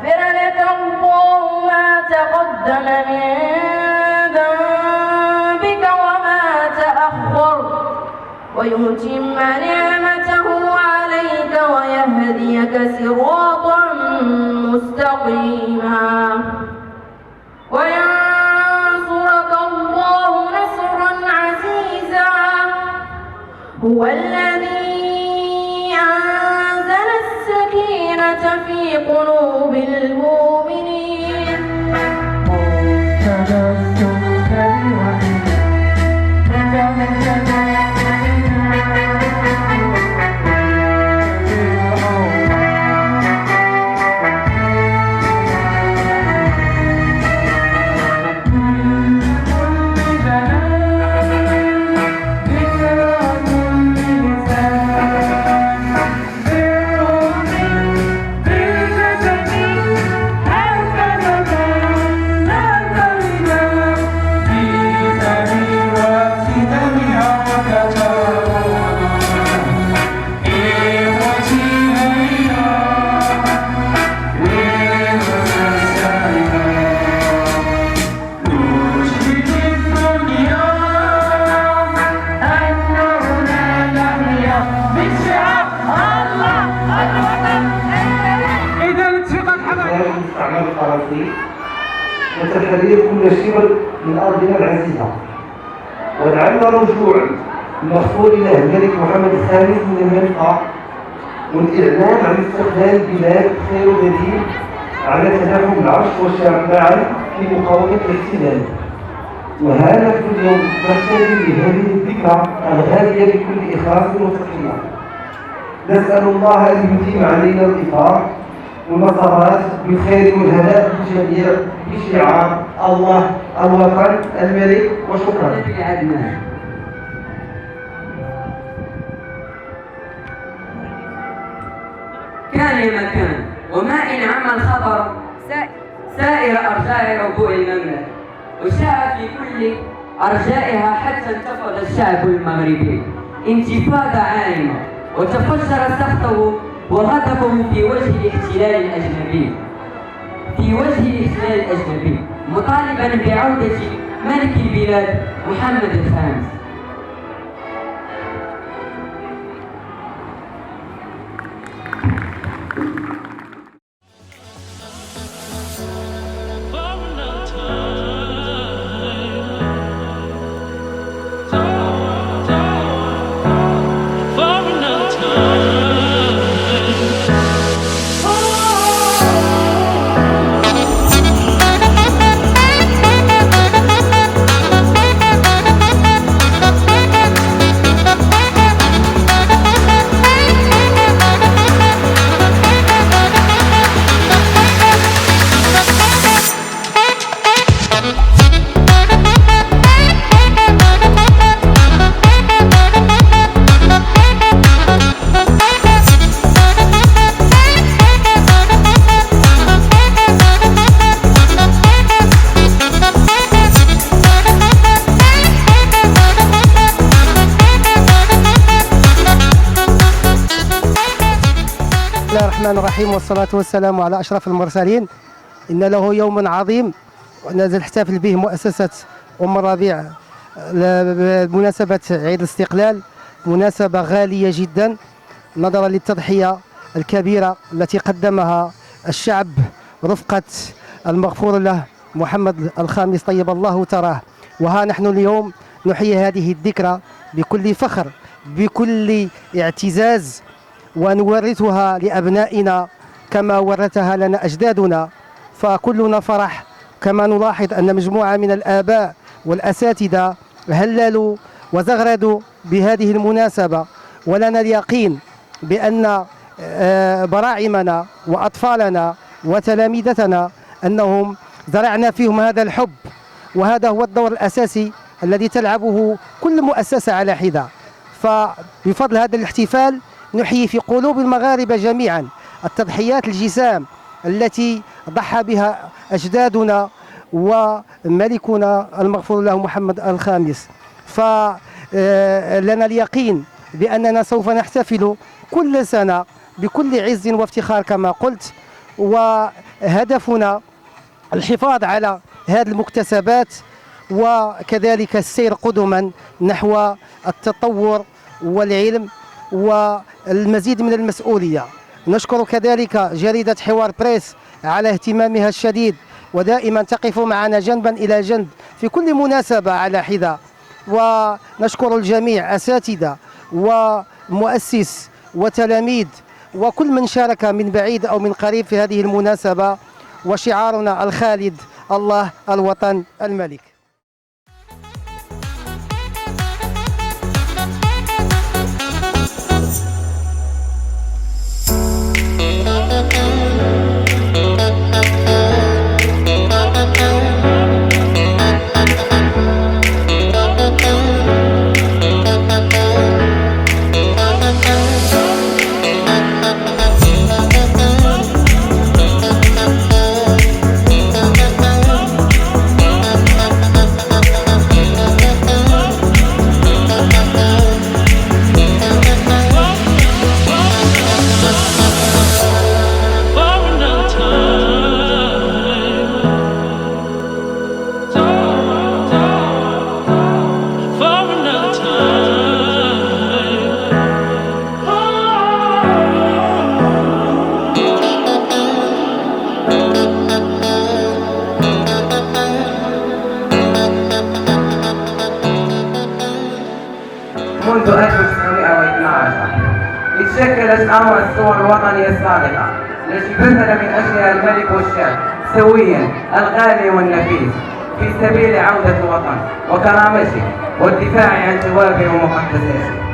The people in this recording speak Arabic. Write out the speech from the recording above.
ليغفر لك الله ما تقدم من ذنبك وما تأخر ويتم نعمته عليك ويهديك صراطا مستقيما وينصرك الله نصرا عزيزا هو الذي أنزل السكينة في قلوب المؤمنين وتحرير كل شبر من أرضنا العزيزة ودعمنا رجوعا المغفور إلى الملك محمد الخامس من المنطقة والإعلان عن استقلال البلاد خير دليل على تلاحم العرش والشعب معا في مقاومة الاحتلال. وها نحن اليوم نحتفل بهذه الذكرى الغالية بكل إخلاص وتضحية. نسأل الله أن يديم علينا الإفراح والمسارات بالخير والهناء للجميع بشعار الله الوطن الملك وشكرا. كان مكان وما إن عم الخبر سائر أرجاء ربوع المملكة وشاء في كل أرجائها حتى انتفض الشعب المغربي انتفاضة عارمة وتفجر سخطه وغضبه في وجه الاحتلال الأجنبي مطالبا بعودة ملك البلاد محمد الخامس. الرحمن الرحيم والصلاة والسلام على أشرف المرسلين. إن له يوم عظيم نحتفل به مؤسسة أم الربيع بمناسبة عيد الاستقلال، مناسبة غالية جدا نظرا للتضحية الكبيرة التي قدمها الشعب رفقة المغفور له محمد الخامس طيب الله تراه. وها نحن اليوم نحيي هذه الذكرى بكل فخر بكل اعتزاز ونورثها لأبنائنا كما ورثها لنا أجدادنا، فكلنا فرح. كما نلاحظ أن مجموعة من الآباء والأساتذة هللوا وزغردوا بهذه المناسبة، ولنا اليقين بأن براعمنا وأطفالنا وتلاميذتنا أنهم زرعنا فيهم هذا الحب، وهذا هو الدور الأساسي الذي تلعبه كل مؤسسة على حدة. فبفضل هذا الاحتفال نحيي في قلوب المغاربة جميعا التضحيات الجسام التي ضحى بها أجدادنا وملكنا المغفور له محمد الخامس. فلنا اليقين بأننا سوف نحتفل كل سنة بكل عز وافتخار كما قلت، وهدفنا الحفاظ على هذه المكتسبات وكذلك السير قدما نحو التطور والعلم والمزيد من المسؤولية. نشكر كذلك جريدة حوار بريس على اهتمامها الشديد ودائما تقف معنا جنبا إلى جنب في كل مناسبة على حدة. ونشكر الجميع أساتذة ومؤسس وتلاميذ وكل من شارك من بعيد أو من قريب في هذه المناسبة. وشعارنا الخالد: الله، الوطن، الملك. منذ 1912 اتشكلت أول الصور الوطنية السابقة التي بذل من أجلها الملك والشعب سويا الغالي والنفيس في سبيل عودة الوطن وكرامته والدفاع عن ثوابه ومقدساته.